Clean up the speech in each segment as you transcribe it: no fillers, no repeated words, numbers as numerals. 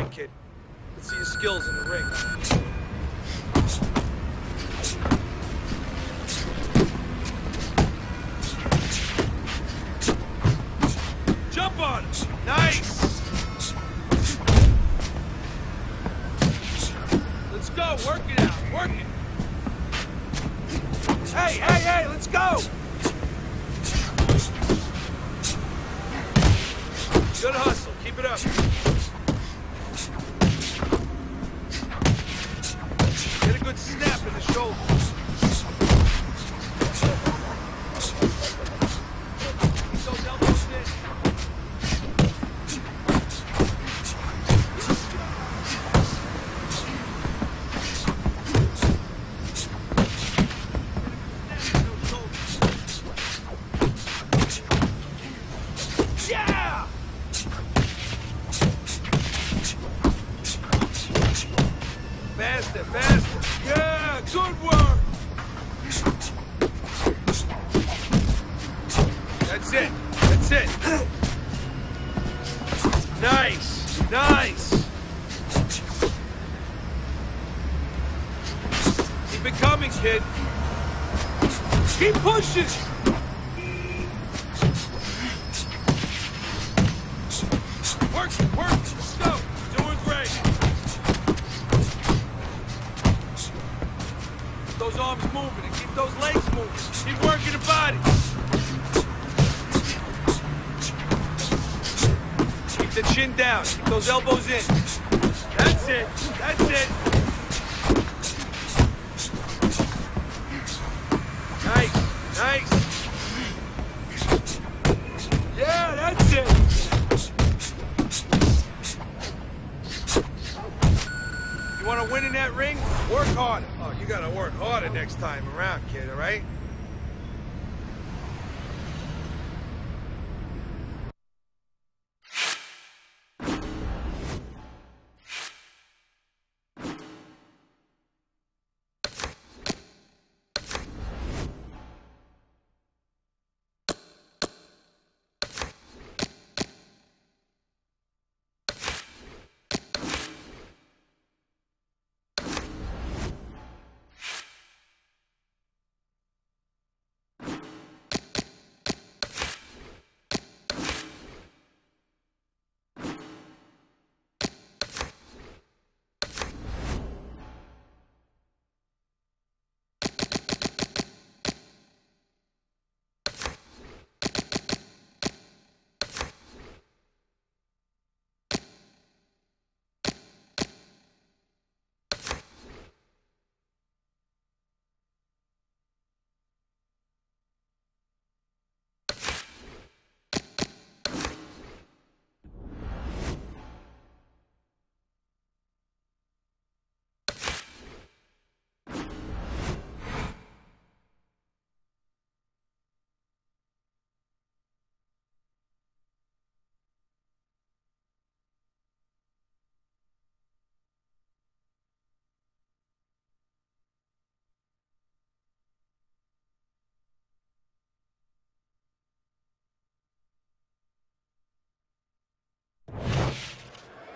on, kid. Let's see your skills in the ring. Jump on him! Nice! Let's go, work it out, work it! Hey, let's go! Good hustle, keep it up. Get a good snap in the shoulder. Keep those elbows in. Faster, faster. Yeah, good work. That's it. That's it. Nice. Nice. Keep it coming, kid. Keep pushing. Work it, work it. Let's go. Doing great. Those arms moving and keep those legs moving. Keep working the body. Keep the chin down. Keep those elbows in. That's it. That's it. Nice. Nice. Yeah, that's it. You want to win in that ring? Work harder. Oh, you got to work harder next time around, kid, all right?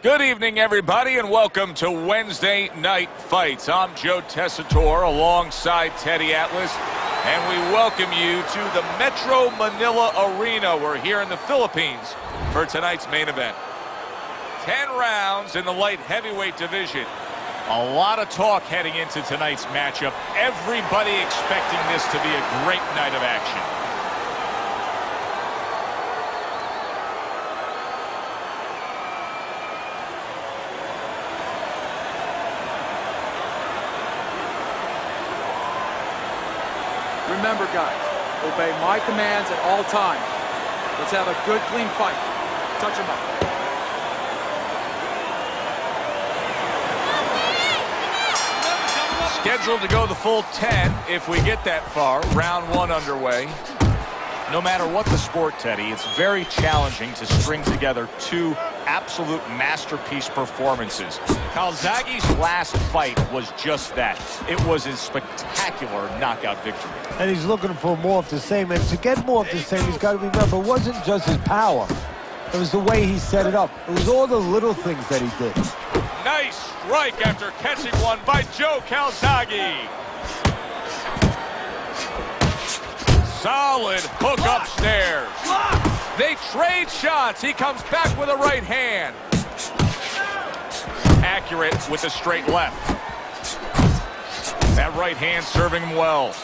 Good evening, everybody, and welcome to Wednesday Night Fights. I'm Joe Tessitore alongside Teddy Atlas, and we welcome you to the Metro Manila Arena. We're here in the Philippines for tonight's main event. 10 rounds in the light heavyweight division. A lot of talk heading into tonight's matchup. Everybody expecting this to be a great night of action. Remember, guys, obey my commands at all times. Let's have a good, clean fight. Touch him up. Scheduled to go the full 10 if we get that far. Round one underway. No matter what the sport, Teddy, it's very challenging to string together two absolute masterpiece performances. Calzaghe's last fight was just that. It was a spectacular knockout victory. And he's looking for more of the same. And to get more of the same, he's got to remember, it wasn't just his power. It was the way he set it up. It was all the little things that he did. Nice strike after catching one by Joe Calzaghe. Solid hook upstairs. They trade shots. He comes back with a right hand. Accurate with a straight left. That right hand serving him well.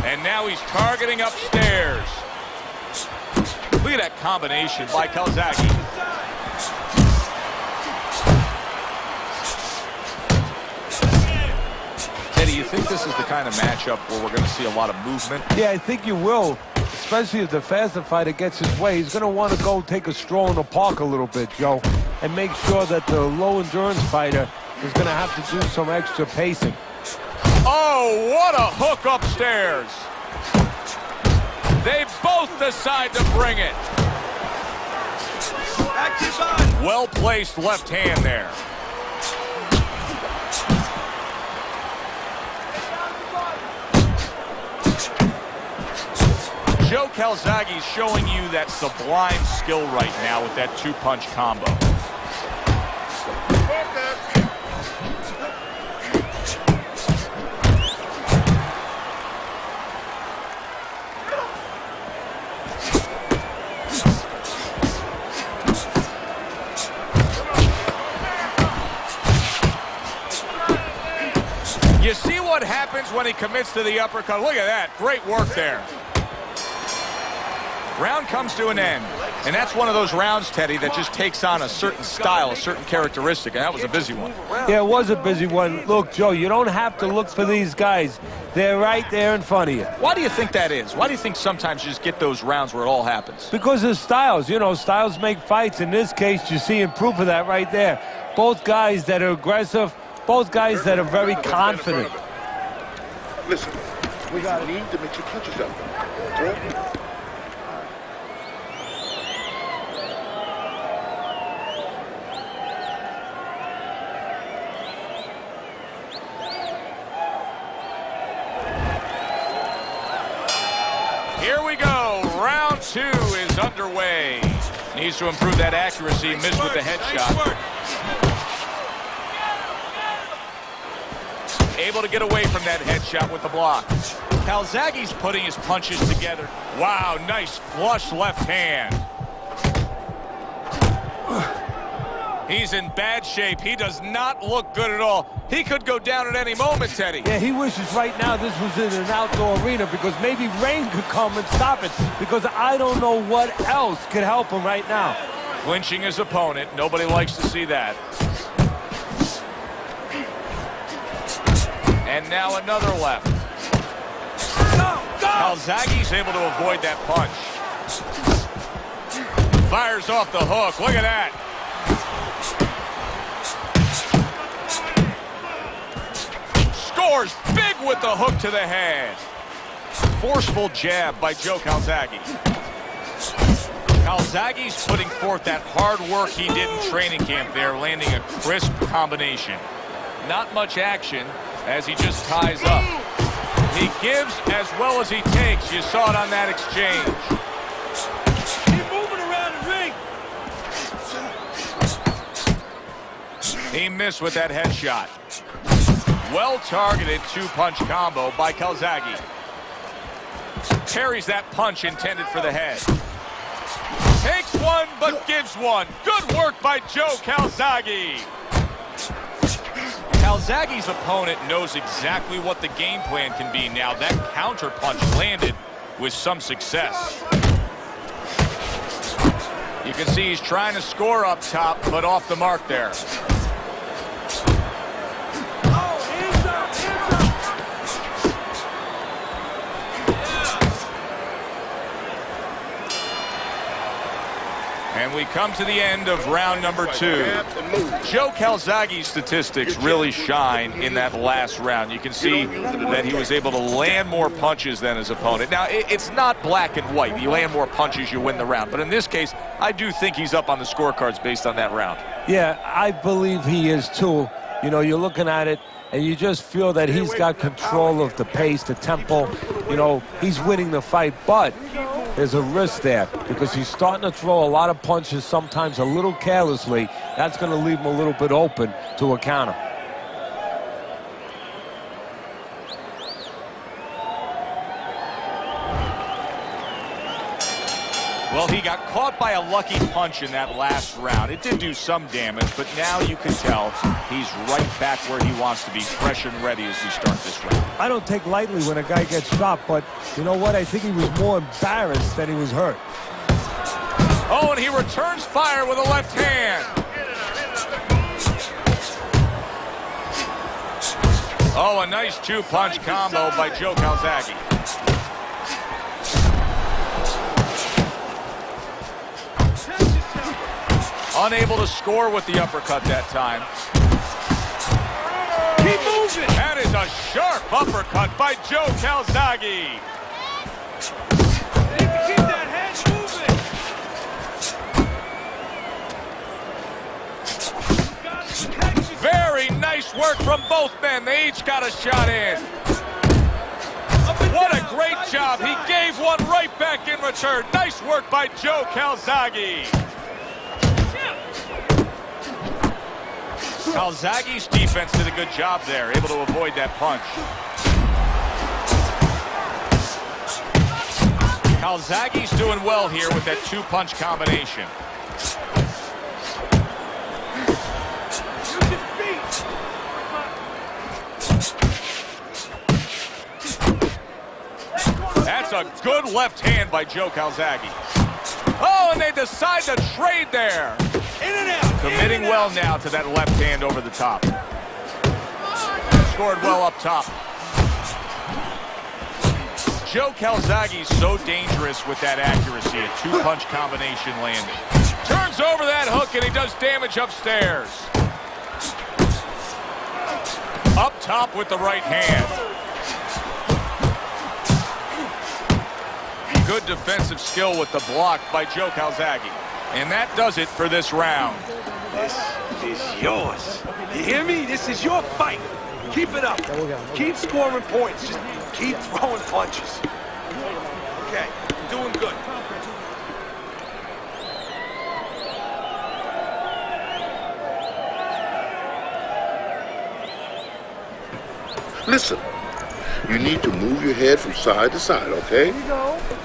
And now he's targeting upstairs. Look at that combination by Calzaghe. Teddy, you think this is the kind of matchup where we're going to see a lot of movement? Yeah, I think you will, especially if the faster fighter gets his way. He's going to want to go take a stroll in the park a little bit, Joe, and make sure that the low-endurance fighter is going to have to do some extra pacing. Oh, what a hook upstairs. They both decide to bring it. Well-placed left hand there. Joe Calzaghe showing you that sublime skill right now with that two-punch combo. You see what happens when he commits to the uppercut? Look at that. Great work there. Round comes to an end. And that's one of those rounds, Teddy, that just takes on a certain style, a certain characteristic. And that was a busy one. Yeah, it was a busy one. Look, Joe, you don't have to look for these guys. They're right there in front of you. Why do you think that is? Why do you think sometimes you just get those rounds where it all happens? Because of styles. You know, styles make fights. In this case, you're seeing proof of that right there. Both guys that are aggressive. Both guys that are very confident. Listen, we need to mix your punches up. Here we go. Round two is underway. Needs to improve that accuracy. Missed with the headshot. Able to get away from that headshot with the block. Calzaghe's putting his punches together. Wow, nice flush left hand. He's in bad shape. He does not look good at all. He could go down at any moment, Teddy. Yeah, he wishes right now this was in an outdoor arena because maybe rain could come and stop it, because I don't know what else could help him right now. Clinching his opponent. Nobody likes to see that. And now another left. Calzaghe's able to avoid that punch. Fires off the hook. Look at that. Scores big with the hook to the head. Forceful jab by Joe Calzaghe. Calzaghe's putting forth that hard work he did in training camp there, landing a crisp combination. Not much action as he just ties up. He gives as well as he takes. You saw it on that exchange. Keep moving around the ring. He missed with that headshot. Well-targeted two-punch combo by Calzaghe. Parries that punch intended for the head. Takes one, but gives one. Good work by Joe Calzaghe. Calzaghe's opponent knows exactly what the game plan can be now. That counter punch landed with some success. You can see he's trying to score up top, but off the mark there. And we come to the end of round number two. Joe Calzaghe's statistics really shine in that last round. You can see that he was able to land more punches than his opponent. Now, it's not black and white. You land more punches, you win the round. But in this case, I do think he's up on the scorecards based on that round. Yeah, I believe he is too. You know, you're looking at it, and you just feel that he's got control of the pace, the tempo. You know, he's winning the fight, but there's a risk there because he's starting to throw a lot of punches, sometimes a little carelessly. That's going to leave him a little bit open to a counter. Well, he got caught by a lucky punch in that last round. It did do some damage, but now you can tell he's right back where he wants to be, fresh and ready as we start this round. I don't take lightly when a guy gets shot, but you know what? I think he was more embarrassed than he was hurt. Oh, and he returns fire with a left hand. Oh, a nice two-punch combo by Joe Calzaghe. Unable to score with the uppercut that time. Keep moving. That is a sharp uppercut by Joe Calzaghe. You can keep that head moving. Very nice work from both men. They each got a shot in. What a great job. He gave one right back in return. Nice work by Joe Calzaghe. Calzaghe's defense did a good job there, able to avoid that punch. Calzaghe's doing well here with that two-punch combination. That's a good left hand by Joe Calzaghe. Oh, and they decide to trade there. In and out. Committing well now to that left hand over the top. Scored well up top. Joe Calzaghe's so dangerous with that accuracy. A two-punch combination landing. Turns over that hook and he does damage upstairs. Up top with the right hand. Good defensive skill with the block by Joe Calzaghe. And that does it for this round. This is yours. You hear me? This is your fight. Keep it up. Keep scoring points. Just keep throwing punches. Okay, doing good. Listen, you need to move your head from side to side, okay?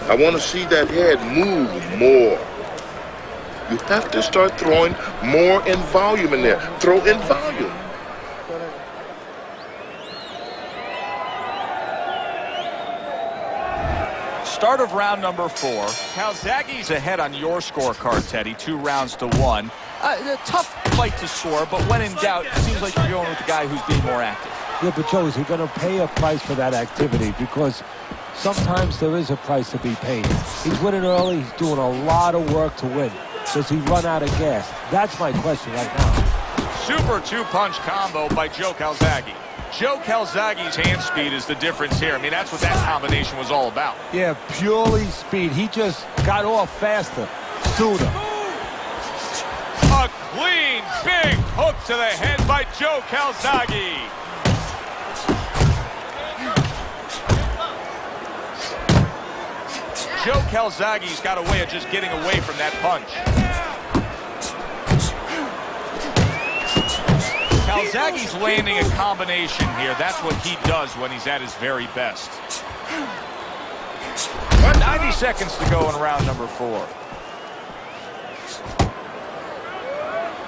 I want to see that head move more. You have to start throwing more in volume in there. Throw in volume. Start of round number 4. Calzaghe's ahead on your scorecard, Teddy. 2 rounds to 1. A tough fight to score, but when in doubt, it seems like you're going with the guy who's being more active. Yeah, but Joe, is he going to pay a price for that activity? Because sometimes there is a price to be paid. He's winning early. He's doing a lot of work to win. Does he run out of gas? That's my question right now. Super two-punch combo by Joe Calzaghe. Joe Calzaghe's hand speed is the difference here. I mean, that's what that combination was all about. Yeah, purely speed. He just got off faster, sooner. A clean, big hook to the head by Joe Calzaghe. Joe Calzaghe's got a way of just getting away from that punch. Calzaghe's landing a combination here. That's what he does when he's at his very best. 90 seconds to go in round number 4.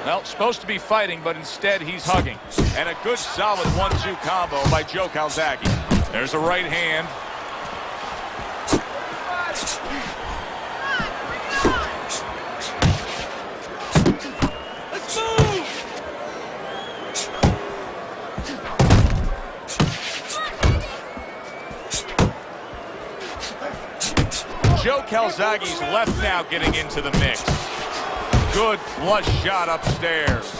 Well, supposed to be fighting, but instead he's hugging. And a good solid 1-2 combo by Joe Calzaghe. There's a right hand. Joe Calzaghe's left now getting into the mix. Good flush shot upstairs.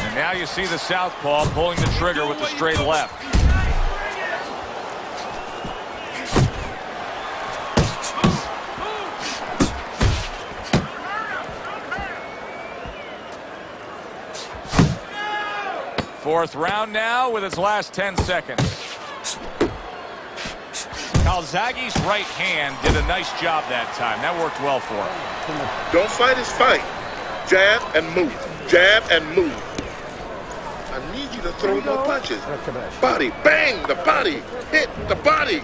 And now you see the southpaw pulling the trigger with the straight left. Fourth round now with its last 10 seconds. Calzaghe's right hand did a nice job that time. That worked well for him. Don't fight his fight. Jab and move. Jab and move. I need you to throw more punches. Body, bang, the body. Hit the body.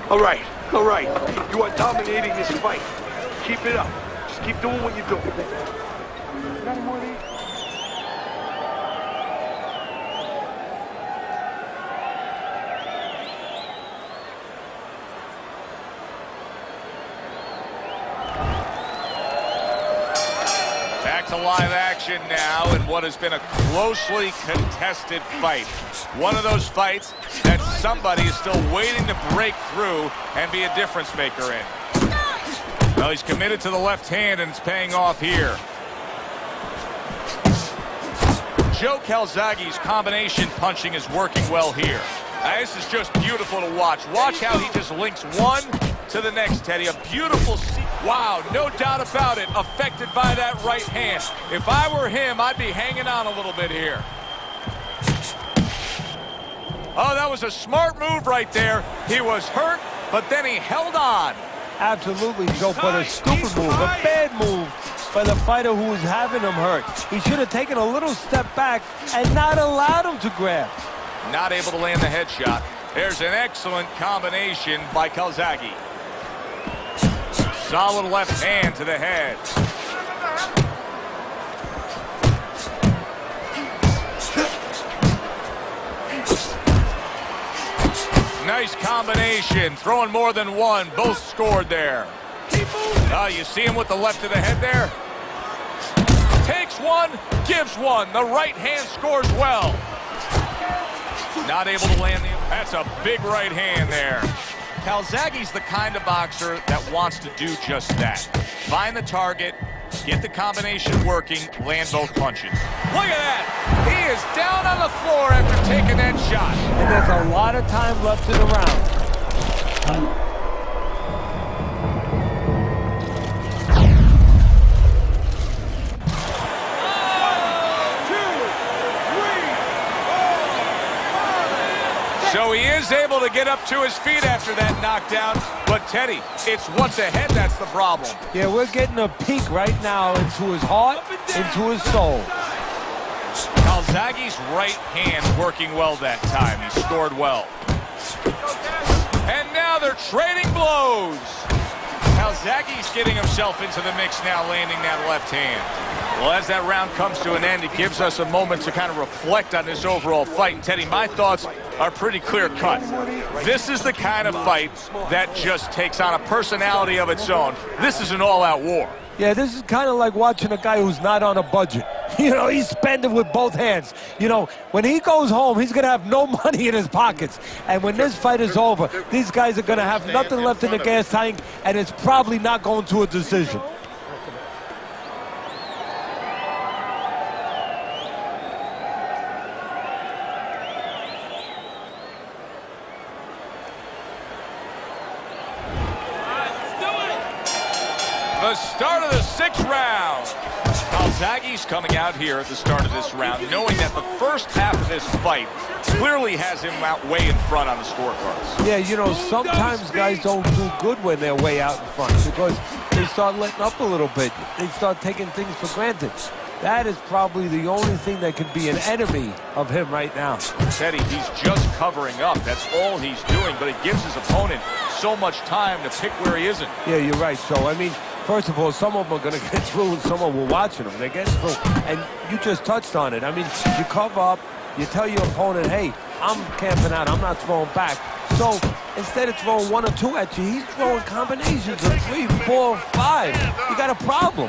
All right, all right. You are dominating this fight. Keep it up. Just keep doing what you're doing. Got any more of these? Back to live action now in what has been a closely contested fight. One of those fights that somebody is still waiting to break through and be a difference maker in. Well, he's committed to the left hand, and it's paying off here. Joe Calzaghe's combination punching is working well here. This is just beautiful to watch. Watch how he just links one to the next, Teddy. A beautiful wow, no doubt about it, affected by that right hand. If I were him, I'd be hanging on a little bit here. Oh, that was a smart move right there. He was hurt, but then he held on. Absolutely, Joe, but a stupid move, a bad move by the fighter who was having him hurt. He should have taken a little step back and not allowed him to grab. Not able to land the headshot. There's an excellent combination by Calzaghe. Solid left hand to the head. Nice combination, throwing more than one. Both scored there. You see him with the left of the head there? Takes one, gives one. The right hand scores well. Not able to land the... That's a big right hand there. Calzaghe's the kind of boxer that wants to do just that. Find the target, get the combination working, land both punches. Look at that! He is down on the floor after taking that shot. And there's a lot of time left in the round. So he is able to get up to his feet after that knockdown. But, Teddy, it's what's ahead that's the problem. Yeah, we're getting a peek right now into his heart, into his soul. Calzaghe's right hand working well that time. He scored well. And now they're trading blows. Calzaghe's getting himself into the mix now, landing that left hand. Well, as that round comes to an end, it gives us a moment to kind of reflect on this overall fight. And, Teddy, my thoughts are pretty clear-cut. This is the kind of fight that just takes on a personality of its own. This is an all-out war. Yeah, this is kind of like watching a guy who's not on a budget. You know, he's spending with both hands. You know, when he goes home, he's going to have no money in his pockets. And when this fight is over, these guys are going to have nothing left in the gas tank, and it's probably not going to a decision. The start of the sixth round. Calzaghe's coming out here at the start of this round, knowing that the first half of this fight clearly has him out way in front on the scorecards. Yeah, you know, sometimes guys don't do good when they're way out in front because they start letting up a little bit. They start taking things for granted. That is probably the only thing that could be an enemy of him right now. Teddy, he's just covering up. That's all he's doing, but it gives his opponent so much time to pick where he isn't. Yeah, you're right, Joe. I mean, first of all, some of them are going to get through and some of them are watching them. They're getting through. And you just touched on it. I mean, you cover up, you tell your opponent, hey, I'm camping out, I'm not throwing back. So instead of throwing one or two at you, he's throwing combinations of 3, 4, 5. You got a problem.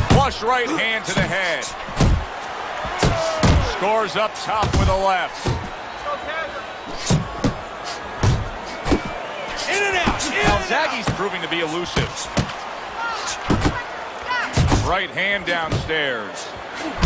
Flush right hand to the head. Scores up top with a left. In and out. Calzaghe's proving to be elusive. Right hand downstairs.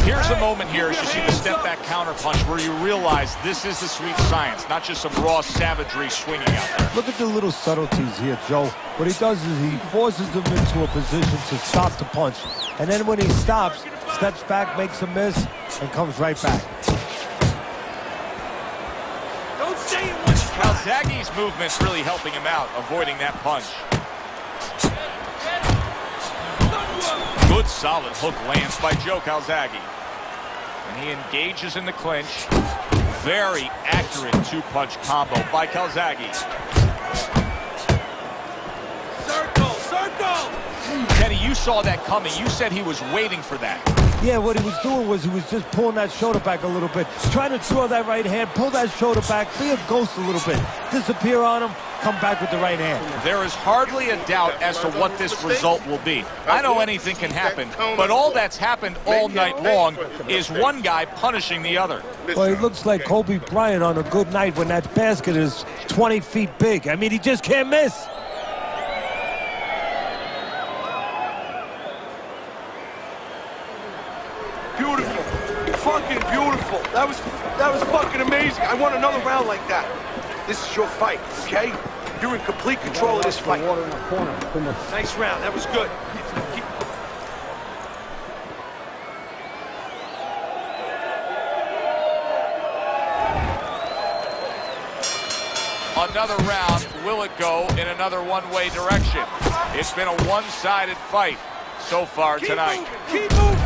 Here's a moment here as you see the step-back counter punch where you realize this is the sweet science, not just some raw savagery swinging out there. Look at the little subtleties here, Joe. What he does is he forces them into a position to stop the punch. And then when he stops, steps back, makes a miss, and comes right back. Don't stay in one spot. Calzaghe's movement's really helping him out, avoiding that punch. Good solid hook lands by Joe Calzaghe. And he engages in the clinch. Very accurate two-punch combo by Calzaghe. Circle, circle! Teddy, you saw that coming. You said he was waiting for that. Yeah, what he was doing was he was just pulling that shoulder back a little bit, trying to throw that right hand, pull that shoulder back, be a ghost a little bit, disappear on him, come back with the right hand. There is hardly a doubt as to what this result will be. I know anything can happen, but all that's happened all night long is one guy punishing the other. Well, he looks like Kobe Bryant on a good night when that basket is 20 feet big. I mean, he just can't miss. Beautiful. Fucking beautiful. That was fucking amazing. I want another round like that. This is your fight, okay? You're in complete control of this fight. Nice round. That was good. Keep... Another round. Will it go in another one-way direction? It's been a one-sided fight so far tonight. Keep moving.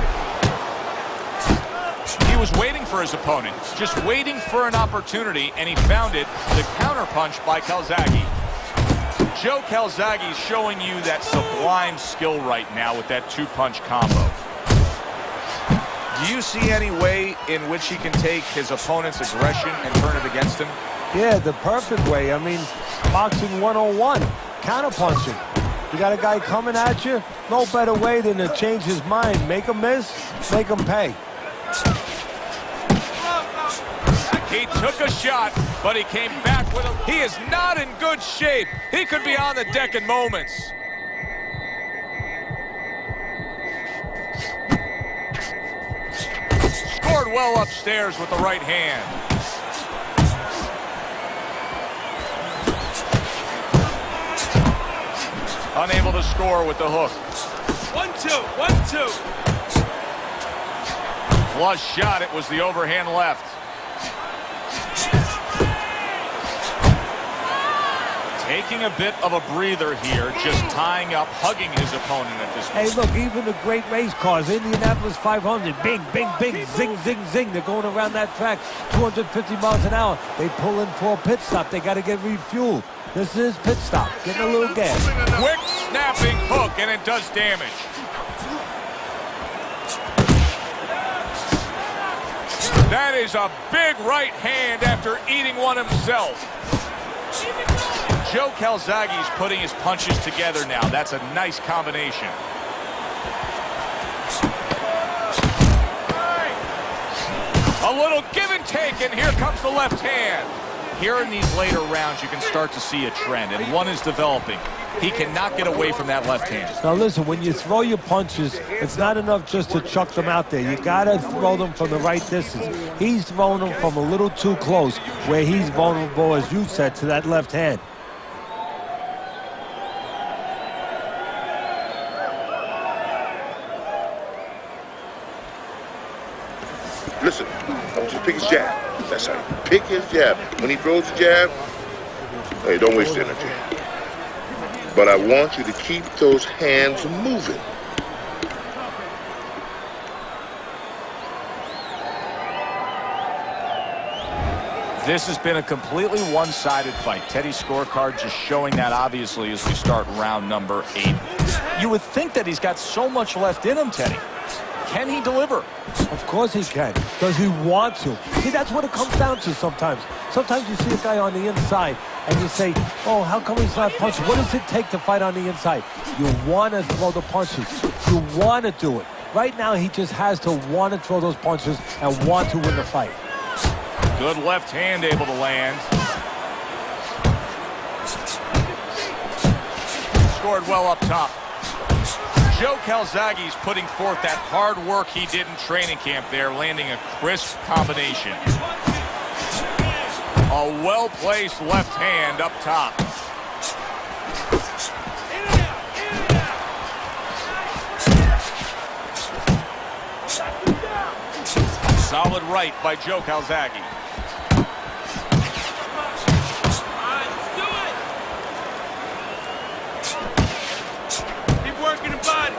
He was waiting for his opponent, just waiting for an opportunity, and he found it, the counterpunch by Calzaghe. Joe Calzaghe is showing you that sublime skill right now with that two-punch combo. Do you see any way in which he can take his opponent's aggression and turn it against him? Yeah, the perfect way. I mean, boxing 101, counterpunching. You got a guy coming at you, no better way than to change his mind. Make him miss, make him pay. He took a shot, but he came back with him. He is not in good shape. He could be on the deck in moments. Scored well upstairs with the right hand. Unable to score with the hook. 1-2, 1-2. Flush shot. It was the overhand left. Taking a bit of a breather here, just tying up, hugging his opponent at this point. Hey, look, even the great race cars, Indianapolis 500, bing, bing, bing, zing, zing, zing. They're going around that track 250 miles an hour. They pull in for a pit stop. They got to get refueled. This is pit stop, getting a little gas. Quick snapping hook, and it does damage. That is a big right hand after eating one himself. Joe Calzaghe is putting his punches together now. That's a nice combination. A little give and take, and here comes the left hand. Here in these later rounds, you can start to see a trend, and one is developing. He cannot get away from that left hand. Now listen, when you throw your punches, it's not enough just to chuck them out there. You gotta throw them from the right distance. He's throwing them from a little too close, where he's vulnerable, as you said, to that left hand. Listen, I want you to pick his jab. That's right. Pick his jab. When he throws the jab, hey, don't waste energy. But I want you to keep those hands moving. This has been a completely one-sided fight. Teddy's scorecard just showing that, obviously, as we start round number 8. You would think that he's got so much left in him, Teddy. Can he deliver? Of course he can. Does he want to? See, that's what it comes down to sometimes. Sometimes you see a guy on the inside, and you say, oh, how come he's not punching? What does it take to fight on the inside? You want to throw the punches. You want to do it. Right now, he just has to want to throw those punches and want to win the fight. Good left hand able to land. Scored well up top. Joe Calzaghe's putting forth that hard work he did in training camp there, landing a crisp combination. A well-placed left hand up top. Solid right by Joe Calzaghe. Keep working the body.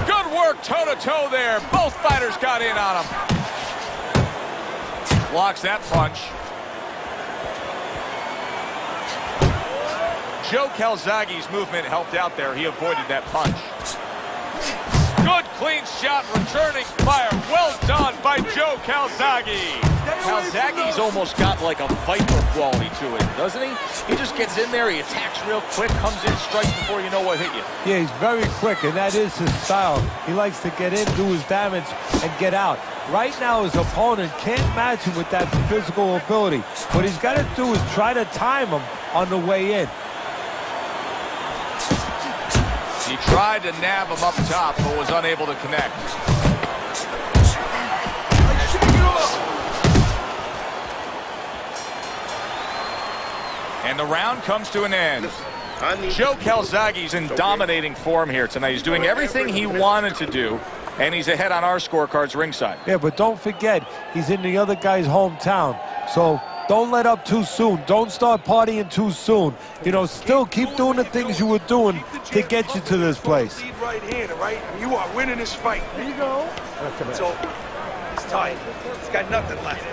Good work toe-to-toe there. Both fighters got in on him. Blocks that punch. Joe Calzaghe's movement helped out there. He avoided that punch. Good clean shot, returning fire. Well done by Joe Calzaghe. Calzaghe's almost got like a viper quality to it, doesn't he? He just gets in there, he attacks real quick, comes in, strikes before you know what hit you. Yeah, he's very quick, and that is his style. He likes to get in, do his damage, and get out. Right now, his opponent can't match him with that physical ability. What he's got to do is try to time him on the way in. He tried to nab him up top, but was unable to connect. And the round comes to an end. Joe Calzaghe's in dominating form here tonight. He's doing everything he wanted to do, and he's ahead on our scorecards ringside. Yeah, but don't forget, he's in the other guy's hometown. So don't let up too soon. Don't start partying too soon. You know, still keep doing the things you were doing to get you to this place. Lead right hand, all right? You are winning this fight. There you go. It's over. It's tight. It's got nothing left.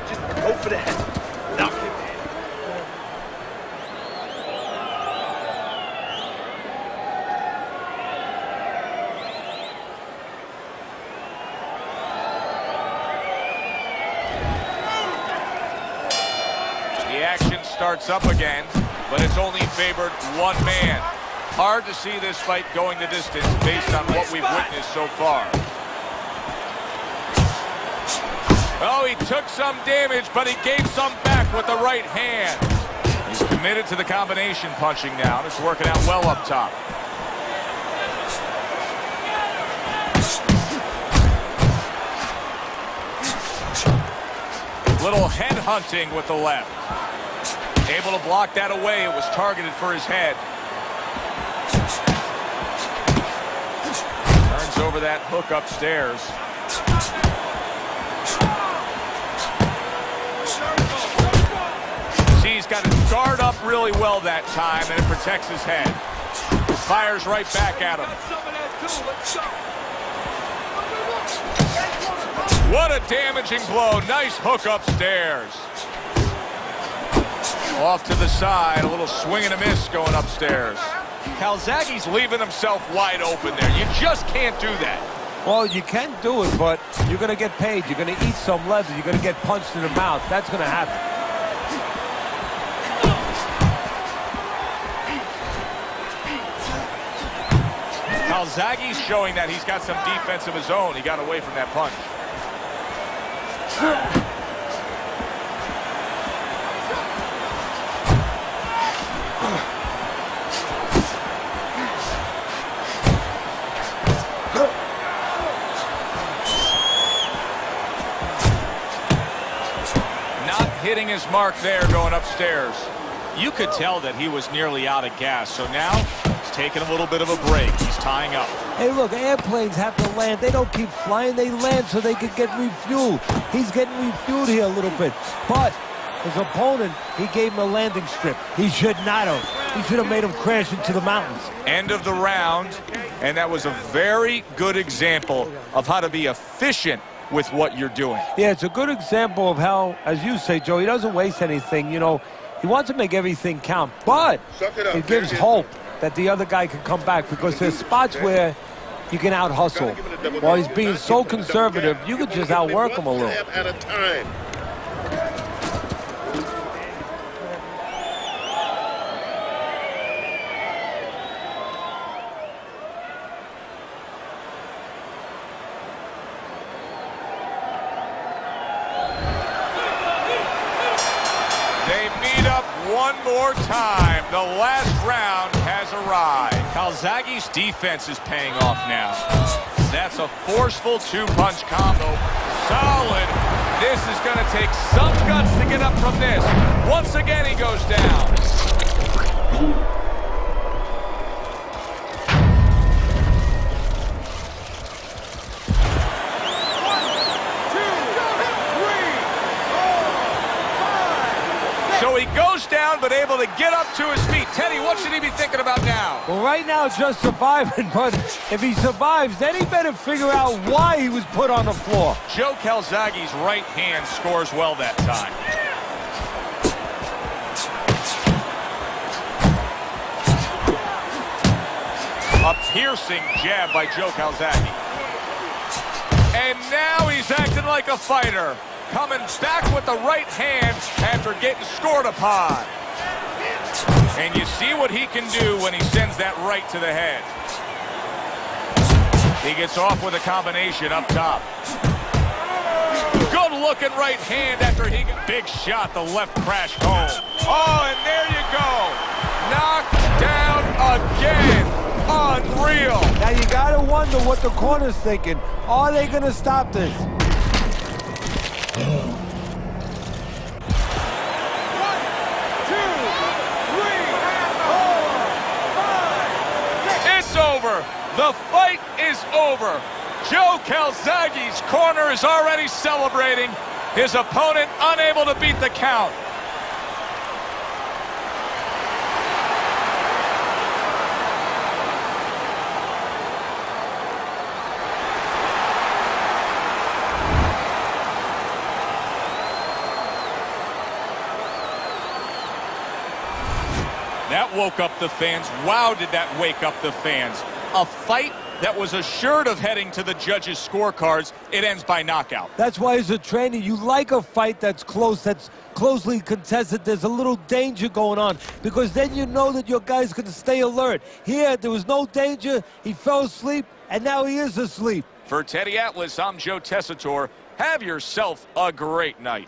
Just go for the head. Knock him. Starts up again, but it's only favored one man. Hard to see this fight going the distance based on what we've witnessed so far. Oh, he took some damage, but he gave some back with the right hand. He's committed to the combination punching now. It's working out well up top. Little head hunting with the left. Able to block that away. It was targeted for his head. Turns over that hook upstairs. See, he's got his guard up really well that time, and it protects his head. Fires right back at him. What a damaging blow. Nice hook upstairs. Off to the side, a little swing and a miss going upstairs. Calzaghe's leaving himself wide open there. You just can't do that. Well, you can do it, but you're going to get paid. You're going to eat some leather. You're going to get punched in the mouth. That's going to happen. Calzaghe's showing that he's got some defense of his own. He got away from that punch. Hitting his mark there going upstairs. You could tell that he was nearly out of gas, so now he's taking a little bit of a break. He's tying up. Hey, look, airplanes have to land. They don't keep flying. They land so they can get refueled. He's getting refueled here a little bit. But his opponent, he gave him a landing strip. He should not have. He should have made him crash into the mountains. End of the round, and that was a very good example of how to be efficient with what you're doing. Yeah, it's a good example of how, as you say, Joe, he doesn't waste anything. You know, he wants to make everything count, but it gives hope that the other guy can come back, because there's spots where you can out-hustle. While he's being so conservative, you could just outwork him a little. At a time. One more time. The last round has arrived. Calzaghe's defense is paying off now. That's a forceful two-punch combo. Solid. This is going to take some guts to get up from this. Once again, he goes down. So he goes down, but able to get up to his feet. Teddy, what should he be thinking about now? Well, right now, just surviving, but if he survives, then he better figure out why he was put on the floor. Joe Calzaghe's right hand scores well that time. A piercing jab by Joe Calzaghe. And now he's acting like a fighter. Coming back with the right hand after getting scored upon. And you see what he can do when he sends that right to the head. He gets off with a combination up top. Good looking right hand after he got big shot. The left crash home. Oh, and there you go. Knocked down again. Unreal. Now you gotta wonder what the corner's thinking. Are they gonna stop this? It's over. The fight is over. Joe Calzaghe's corner is already celebrating. His opponent unable to beat the count. That woke up the fans. Wow, did that wake up the fans. A fight that was assured of heading to the judges' scorecards. It ends by knockout. That's why as a trainer, you like a fight that's close, that's closely contested. There's a little danger going on because then you know that your guy's going to stay alert. Here, there was no danger. He fell asleep, and now he is asleep. For Teddy Atlas, I'm Joe Tessitore. Have yourself a great night.